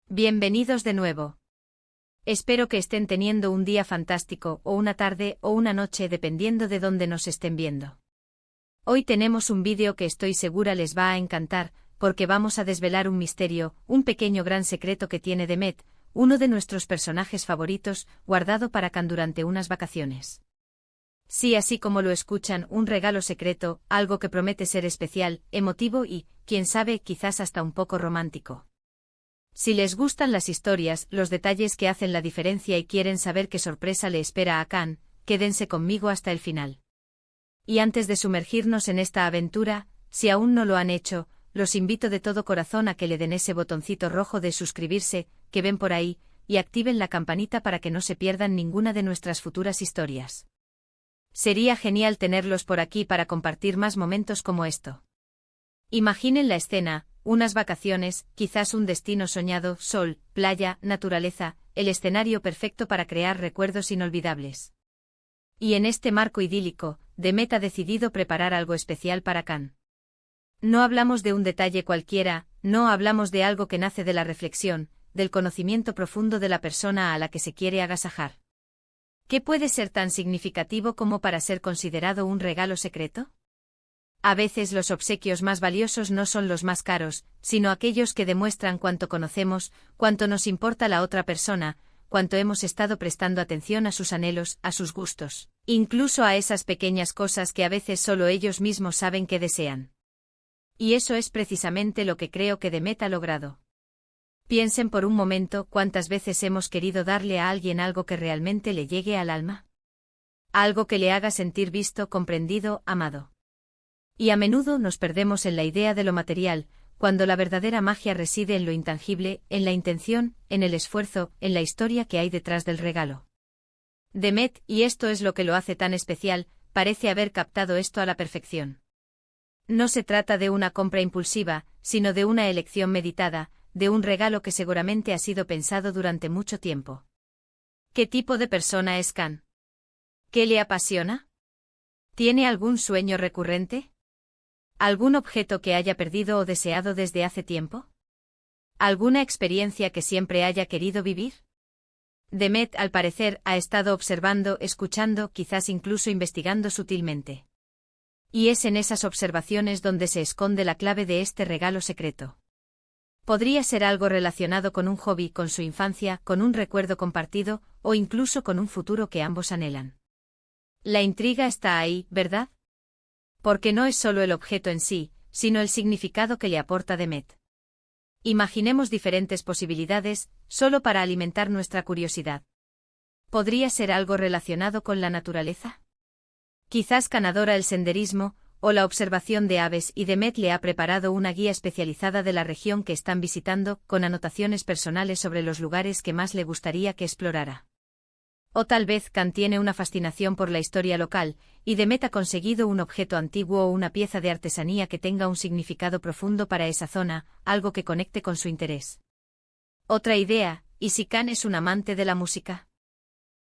Bienvenidos de nuevo. Espero que estén teniendo un día fantástico, o una tarde, o una noche dependiendo de dónde nos estén viendo. Hoy tenemos un vídeo que estoy segura les va a encantar, porque vamos a desvelar un misterio, un pequeño gran secreto que tiene Demet, uno de nuestros personajes favoritos, guardado para Can durante unas vacaciones. Sí, así como lo escuchan, un regalo secreto, algo que promete ser especial, emotivo y, quién sabe, quizás hasta un poco romántico. Si les gustan las historias, los detalles que hacen la diferencia y quieren saber qué sorpresa le espera a Can, quédense conmigo hasta el final. Y antes de sumergirnos en esta aventura, si aún no lo han hecho, los invito de todo corazón a que le den ese botoncito rojo de suscribirse, que ven por ahí, y activen la campanita para que no se pierdan ninguna de nuestras futuras historias. Sería genial tenerlos por aquí para compartir más momentos como esto. Imaginen la escena, unas vacaciones, quizás un destino soñado, sol, playa, naturaleza, el escenario perfecto para crear recuerdos inolvidables. Y en este marco idílico, Demet ha decidido preparar algo especial para Can. No hablamos de un detalle cualquiera, no hablamos de algo que nace de la reflexión, del conocimiento profundo de la persona a la que se quiere agasajar. ¿Qué puede ser tan significativo como para ser considerado un regalo secreto? A veces los obsequios más valiosos no son los más caros, sino aquellos que demuestran cuánto conocemos, cuánto nos importa la otra persona, cuánto hemos estado prestando atención a sus anhelos, a sus gustos, incluso a esas pequeñas cosas que a veces solo ellos mismos saben que desean. Y eso es precisamente lo que creo que Demet ha logrado. Piensen por un momento cuántas veces hemos querido darle a alguien algo que realmente le llegue al alma. Algo que le haga sentir visto, comprendido, amado. Y a menudo nos perdemos en la idea de lo material, cuando la verdadera magia reside en lo intangible, en la intención, en el esfuerzo, en la historia que hay detrás del regalo. Demet, y esto es lo que lo hace tan especial, parece haber captado esto a la perfección. No se trata de una compra impulsiva, sino de una elección meditada, de un regalo que seguramente ha sido pensado durante mucho tiempo. ¿Qué tipo de persona es Can? ¿Qué le apasiona? ¿Tiene algún sueño recurrente? ¿Algún objeto que haya perdido o deseado desde hace tiempo? ¿Alguna experiencia que siempre haya querido vivir? Demet, al parecer, ha estado observando, escuchando, quizás incluso investigando sutilmente. Y es en esas observaciones donde se esconde la clave de este regalo secreto. Podría ser algo relacionado con un hobby, con su infancia, con un recuerdo compartido, o incluso con un futuro que ambos anhelan. La intriga está ahí, ¿verdad? Porque no es solo el objeto en sí, sino el significado que le aporta Demet. Imaginemos diferentes posibilidades, solo para alimentar nuestra curiosidad. ¿Podría ser algo relacionado con la naturaleza? Quizás Can adora el senderismo, o la observación de aves y Demet le ha preparado una guía especializada de la región que están visitando, con anotaciones personales sobre los lugares que más le gustaría que explorara. O tal vez Can tiene una fascinación por la historia local, y Demet ha conseguido un objeto antiguo o una pieza de artesanía que tenga un significado profundo para esa zona, algo que conecte con su interés. Otra idea, ¿y si Can es un amante de la música?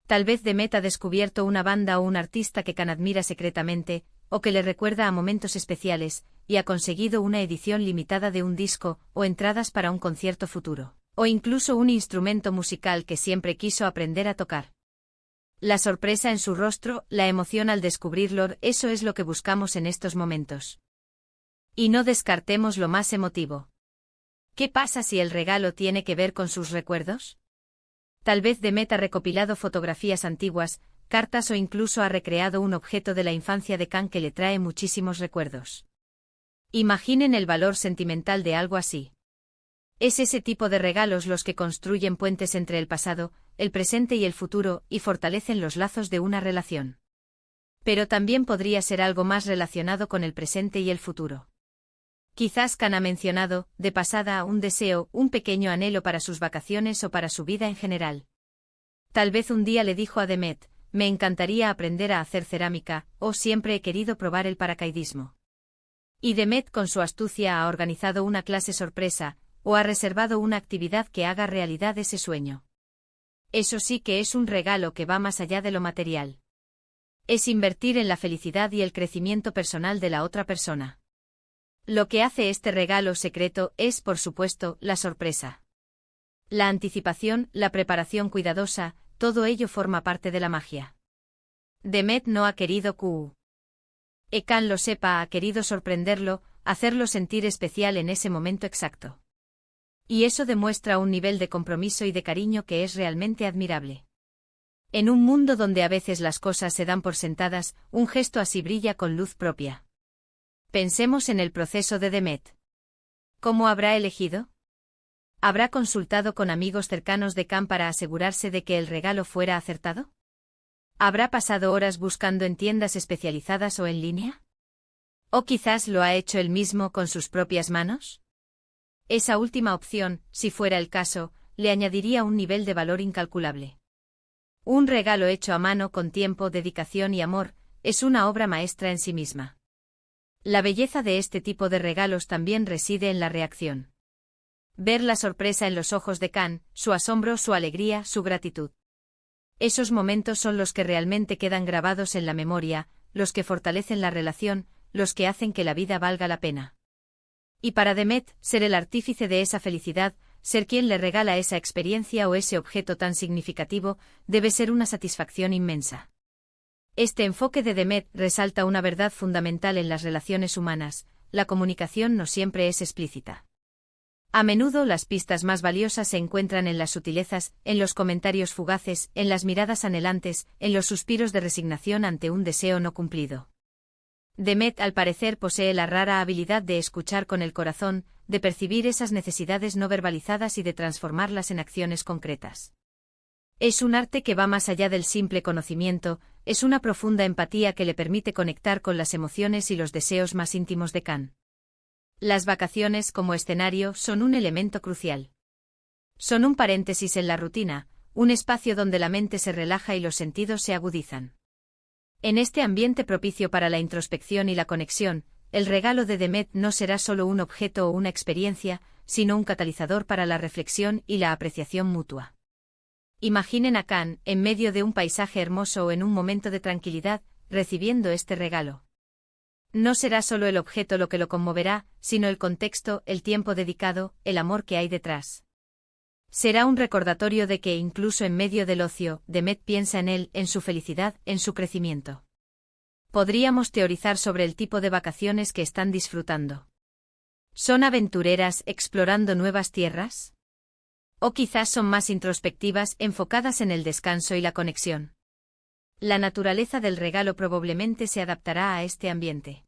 Tal vez Demet ha descubierto una banda o un artista que Can admira secretamente, o que le recuerda a momentos especiales, y ha conseguido una edición limitada de un disco, o entradas para un concierto futuro, o incluso un instrumento musical que siempre quiso aprender a tocar. La sorpresa en su rostro, la emoción al descubrirlo, eso es lo que buscamos en estos momentos. Y no descartemos lo más emotivo. ¿Qué pasa si el regalo tiene que ver con sus recuerdos? Tal vez Demet ha recopilado fotografías antiguas, cartas o incluso ha recreado un objeto de la infancia de Can que le trae muchísimos recuerdos. Imaginen el valor sentimental de algo así. Es ese tipo de regalos los que construyen puentes entre el pasado, el presente y el futuro, y fortalecen los lazos de una relación. Pero también podría ser algo más relacionado con el presente y el futuro. Quizás Can ha mencionado, de pasada, un deseo, un pequeño anhelo para sus vacaciones o para su vida en general. Tal vez un día le dijo a Demet, me encantaría aprender a hacer cerámica, o siempre he querido probar el paracaidismo. Y Demet con su astucia ha organizado una clase sorpresa, o ha reservado una actividad que haga realidad ese sueño. Eso sí que es un regalo que va más allá de lo material. Es invertir en la felicidad y el crecimiento personal de la otra persona. Lo que hace este regalo secreto es, por supuesto, la sorpresa. La anticipación, la preparación cuidadosa, todo ello forma parte de la magia. Demet no ha querido que Kan lo sepa, ha querido sorprenderlo, hacerlo sentir especial en ese momento exacto. Y eso demuestra un nivel de compromiso y de cariño que es realmente admirable. En un mundo donde a veces las cosas se dan por sentadas, un gesto así brilla con luz propia. Pensemos en el proceso de Demet. ¿Cómo habrá elegido? ¿Habrá consultado con amigos cercanos de Kan para asegurarse de que el regalo fuera acertado? ¿Habrá pasado horas buscando en tiendas especializadas o en línea? ¿O quizás lo ha hecho él mismo con sus propias manos? Esa última opción, si fuera el caso, le añadiría un nivel de valor incalculable. Un regalo hecho a mano con tiempo, dedicación y amor, es una obra maestra en sí misma. La belleza de este tipo de regalos también reside en la reacción. Ver la sorpresa en los ojos de Kan, su asombro, su alegría, su gratitud. Esos momentos son los que realmente quedan grabados en la memoria, los que fortalecen la relación, los que hacen que la vida valga la pena. Y para Demet, ser el artífice de esa felicidad, ser quien le regala esa experiencia o ese objeto tan significativo, debe ser una satisfacción inmensa. Este enfoque de Demet resalta una verdad fundamental en las relaciones humanas: la comunicación no siempre es explícita. A menudo las pistas más valiosas se encuentran en las sutilezas, en los comentarios fugaces, en las miradas anhelantes, en los suspiros de resignación ante un deseo no cumplido. Demet, al parecer, posee la rara habilidad de escuchar con el corazón, de percibir esas necesidades no verbalizadas y de transformarlas en acciones concretas. Es un arte que va más allá del simple conocimiento, es una profunda empatía que le permite conectar con las emociones y los deseos más íntimos de Kan. Las vacaciones como escenario son un elemento crucial. Son un paréntesis en la rutina, un espacio donde la mente se relaja y los sentidos se agudizan. En este ambiente propicio para la introspección y la conexión, el regalo de Demet no será solo un objeto o una experiencia, sino un catalizador para la reflexión y la apreciación mutua. Imaginen a Kan, en medio de un paisaje hermoso o en un momento de tranquilidad, recibiendo este regalo. No será solo el objeto lo que lo conmoverá, sino el contexto, el tiempo dedicado, el amor que hay detrás. Será un recordatorio de que incluso en medio del ocio, Demet piensa en él, en su felicidad, en su crecimiento. Podríamos teorizar sobre el tipo de vacaciones que están disfrutando. ¿Son aventureras, explorando nuevas tierras? ¿O quizás son más introspectivas, enfocadas en el descanso y la conexión? La naturaleza del regalo probablemente se adaptará a este ambiente.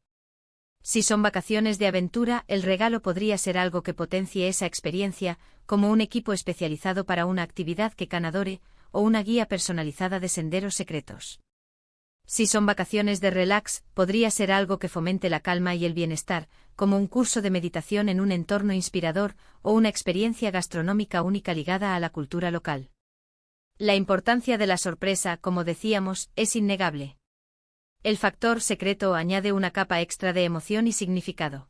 Si son vacaciones de aventura, el regalo podría ser algo que potencie esa experiencia, como un equipo especializado para una actividad que Kan adore, o una guía personalizada de senderos secretos. Si son vacaciones de relax, podría ser algo que fomente la calma y el bienestar, como un curso de meditación en un entorno inspirador, o una experiencia gastronómica única ligada a la cultura local. La importancia de la sorpresa, como decíamos, es innegable. El factor secreto añade una capa extra de emoción y significado.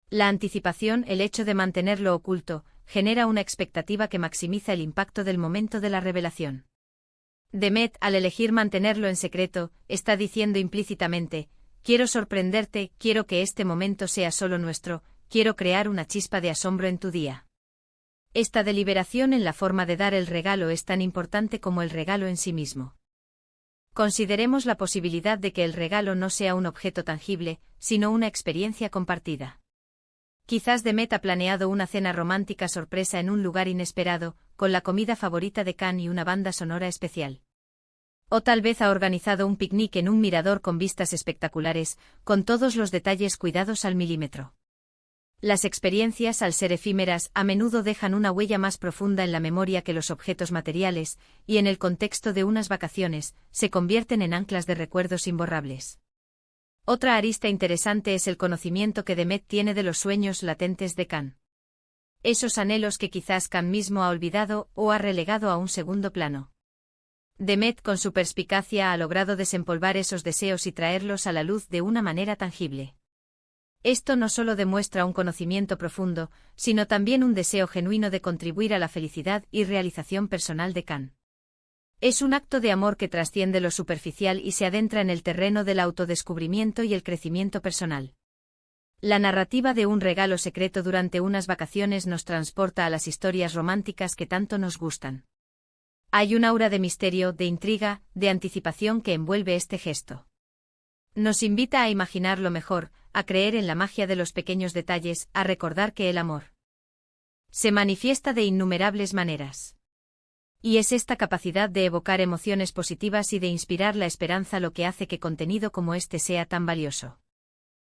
La anticipación, el hecho de mantenerlo oculto, genera una expectativa que maximiza el impacto del momento de la revelación. Demet, al elegir mantenerlo en secreto, está diciendo implícitamente: quiero sorprenderte, quiero que este momento sea solo nuestro, quiero crear una chispa de asombro en tu día. Esta deliberación en la forma de dar el regalo es tan importante como el regalo en sí mismo. Consideremos la posibilidad de que el regalo no sea un objeto tangible, sino una experiencia compartida. Quizás Demet ha planeado una cena romántica sorpresa en un lugar inesperado, con la comida favorita de Kan y una banda sonora especial. O tal vez ha organizado un picnic en un mirador con vistas espectaculares, con todos los detalles cuidados al milímetro. Las experiencias, al ser efímeras, a menudo dejan una huella más profunda en la memoria que los objetos materiales, y en el contexto de unas vacaciones, se convierten en anclas de recuerdos imborrables. Otra arista interesante es el conocimiento que Demet tiene de los sueños latentes de Kan. Esos anhelos que quizás Kan mismo ha olvidado o ha relegado a un segundo plano. Demet, con su perspicacia, ha logrado desempolvar esos deseos y traerlos a la luz de una manera tangible. Esto no solo demuestra un conocimiento profundo, sino también un deseo genuino de contribuir a la felicidad y realización personal de Kan. Es un acto de amor que trasciende lo superficial y se adentra en el terreno del autodescubrimiento y el crecimiento personal. La narrativa de un regalo secreto durante unas vacaciones nos transporta a las historias románticas que tanto nos gustan. Hay un aura de misterio, de intriga, de anticipación que envuelve este gesto. Nos invita a imaginar lo mejor, a creer en la magia de los pequeños detalles, a recordar que el amor se manifiesta de innumerables maneras. Y es esta capacidad de evocar emociones positivas y de inspirar la esperanza lo que hace que contenido como este sea tan valioso.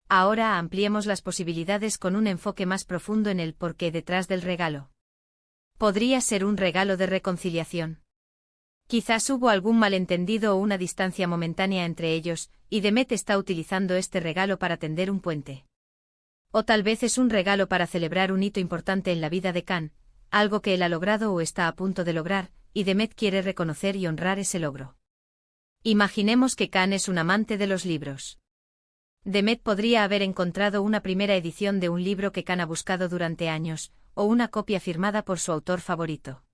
Ahora ampliemos las posibilidades con un enfoque más profundo en el porqué detrás del regalo. ¿Podría ser un regalo de reconciliación? Quizás hubo algún malentendido o una distancia momentánea entre ellos, y Demet está utilizando este regalo para tender un puente. O tal vez es un regalo para celebrar un hito importante en la vida de Can, algo que él ha logrado o está a punto de lograr, y Demet quiere reconocer y honrar ese logro. Imaginemos que Can es un amante de los libros. Demet podría haber encontrado una primera edición de un libro que Can ha buscado durante años, o una copia firmada por su autor favorito.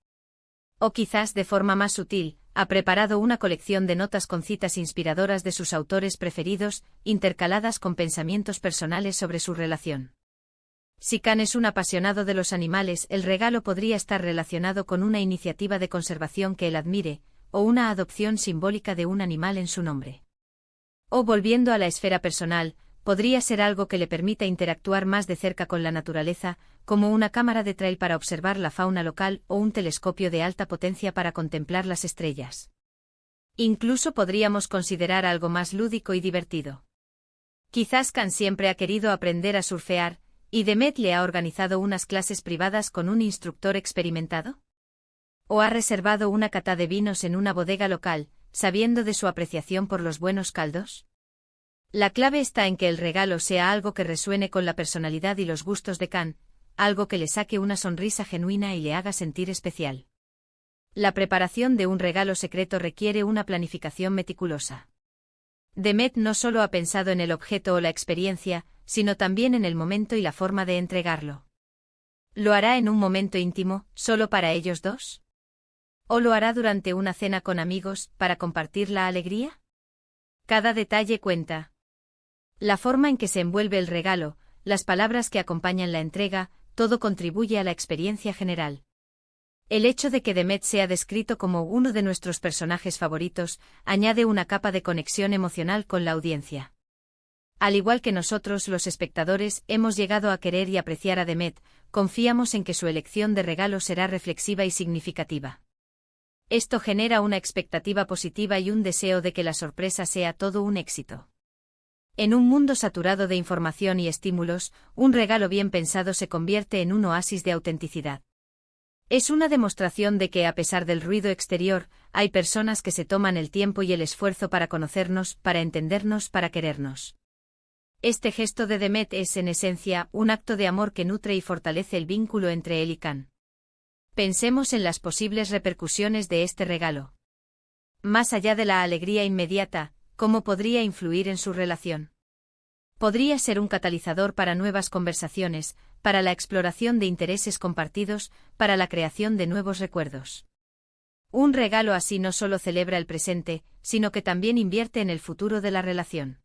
O quizás, de forma más sutil, ha preparado una colección de notas con citas inspiradoras de sus autores preferidos, intercaladas con pensamientos personales sobre su relación. Si Can es un apasionado de los animales, el regalo podría estar relacionado con una iniciativa de conservación que él admire, o una adopción simbólica de un animal en su nombre. O volviendo a la esfera personal, podría ser algo que le permita interactuar más de cerca con la naturaleza, como una cámara de trail para observar la fauna local o un telescopio de alta potencia para contemplar las estrellas. Incluso podríamos considerar algo más lúdico y divertido. Quizás Can siempre ha querido aprender a surfear, y Demet le ha organizado unas clases privadas con un instructor experimentado. O ha reservado una cata de vinos en una bodega local, sabiendo de su apreciación por los buenos caldos. La clave está en que el regalo sea algo que resuene con la personalidad y los gustos de Can, algo que le saque una sonrisa genuina y le haga sentir especial. La preparación de un regalo secreto requiere una planificación meticulosa. Demet no solo ha pensado en el objeto o la experiencia, sino también en el momento y la forma de entregarlo. ¿Lo hará en un momento íntimo, solo para ellos dos? ¿O lo hará durante una cena con amigos, para compartir la alegría? Cada detalle cuenta. La forma en que se envuelve el regalo, las palabras que acompañan la entrega, todo contribuye a la experiencia general. El hecho de que Demet sea descrito como uno de nuestros personajes favoritos, añade una capa de conexión emocional con la audiencia. Al igual que nosotros los espectadores hemos llegado a querer y apreciar a Demet, confiamos en que su elección de regalo será reflexiva y significativa. Esto genera una expectativa positiva y un deseo de que la sorpresa sea todo un éxito. En un mundo saturado de información y estímulos, un regalo bien pensado se convierte en un oasis de autenticidad. Es una demostración de que, a pesar del ruido exterior, hay personas que se toman el tiempo y el esfuerzo para conocernos, para entendernos, para querernos. Este gesto de Demet es, en esencia, un acto de amor que nutre y fortalece el vínculo entre él y Can. Pensemos en las posibles repercusiones de este regalo. Más allá de la alegría inmediata, ¿cómo podría influir en su relación? Podría ser un catalizador para nuevas conversaciones, para la exploración de intereses compartidos, para la creación de nuevos recuerdos. Un regalo así no solo celebra el presente, sino que también invierte en el futuro de la relación.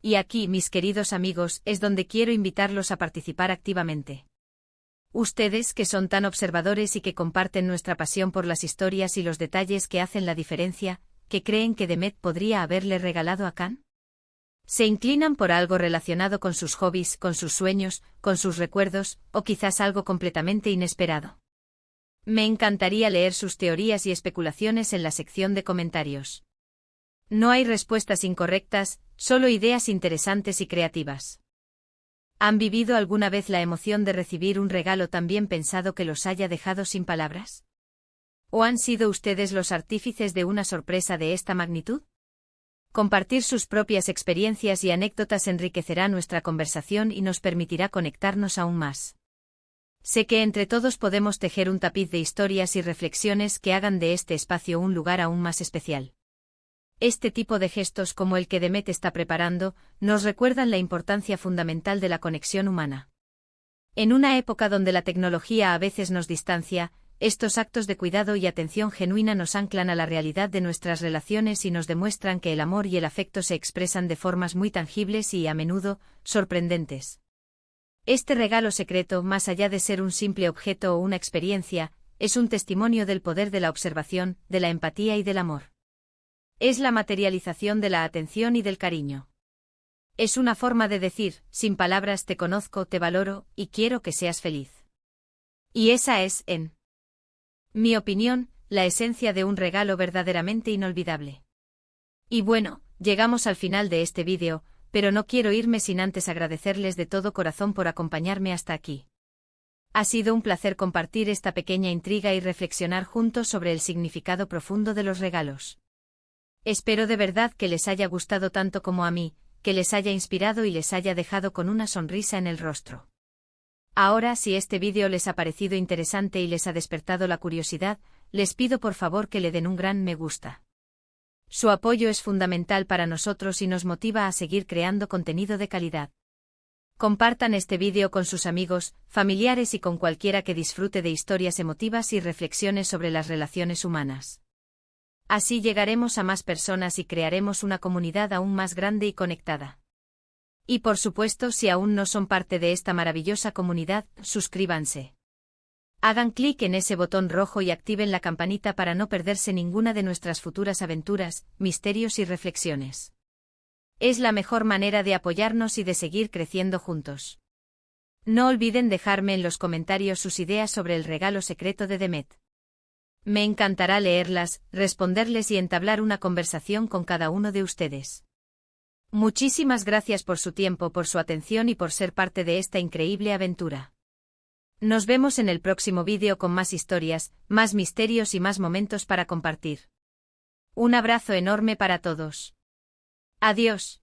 Y aquí, mis queridos amigos, es donde quiero invitarlos a participar activamente. Ustedes, que son tan observadores y que comparten nuestra pasión por las historias y los detalles que hacen la diferencia, ¿qué creen que Demet podría haberle regalado a Can? ¿Se inclinan por algo relacionado con sus hobbies, con sus sueños, con sus recuerdos, o quizás algo completamente inesperado? Me encantaría leer sus teorías y especulaciones en la sección de comentarios. No hay respuestas incorrectas, solo ideas interesantes y creativas. ¿Han vivido alguna vez la emoción de recibir un regalo tan bien pensado que los haya dejado sin palabras? ¿O han sido ustedes los artífices de una sorpresa de esta magnitud? Compartir sus propias experiencias y anécdotas enriquecerá nuestra conversación y nos permitirá conectarnos aún más. Sé que entre todos podemos tejer un tapiz de historias y reflexiones que hagan de este espacio un lugar aún más especial. Este tipo de gestos como el que Demet está preparando, nos recuerdan la importancia fundamental de la conexión humana. En una época donde la tecnología a veces nos distancia, estos actos de cuidado y atención genuina nos anclan a la realidad de nuestras relaciones y nos demuestran que el amor y el afecto se expresan de formas muy tangibles y, a menudo, sorprendentes. Este regalo secreto, más allá de ser un simple objeto o una experiencia, es un testimonio del poder de la observación, de la empatía y del amor. Es la materialización de la atención y del cariño. Es una forma de decir, sin palabras, te conozco, te valoro, y quiero que seas feliz. Y esa es, en mi opinión, la esencia de un regalo verdaderamente inolvidable. Y bueno, llegamos al final de este vídeo, pero no quiero irme sin antes agradecerles de todo corazón por acompañarme hasta aquí. Ha sido un placer compartir esta pequeña intriga y reflexionar juntos sobre el significado profundo de los regalos. Espero de verdad que les haya gustado tanto como a mí, que les haya inspirado y les haya dejado con una sonrisa en el rostro. Ahora, si este vídeo les ha parecido interesante y les ha despertado la curiosidad, les pido por favor que le den un gran me gusta. Su apoyo es fundamental para nosotros y nos motiva a seguir creando contenido de calidad. Compartan este vídeo con sus amigos, familiares y con cualquiera que disfrute de historias emotivas y reflexiones sobre las relaciones humanas. Así llegaremos a más personas y crearemos una comunidad aún más grande y conectada. Y por supuesto, si aún no son parte de esta maravillosa comunidad, suscríbanse. Hagan clic en ese botón rojo y activen la campanita para no perderse ninguna de nuestras futuras aventuras, misterios y reflexiones. Es la mejor manera de apoyarnos y de seguir creciendo juntos. No olviden dejarme en los comentarios sus ideas sobre el regalo secreto de Demet. Me encantará leerlas, responderles y entablar una conversación con cada uno de ustedes. Muchísimas gracias por su tiempo, por su atención y por ser parte de esta increíble aventura. Nos vemos en el próximo vídeo con más historias, más misterios y más momentos para compartir. Un abrazo enorme para todos. Adiós.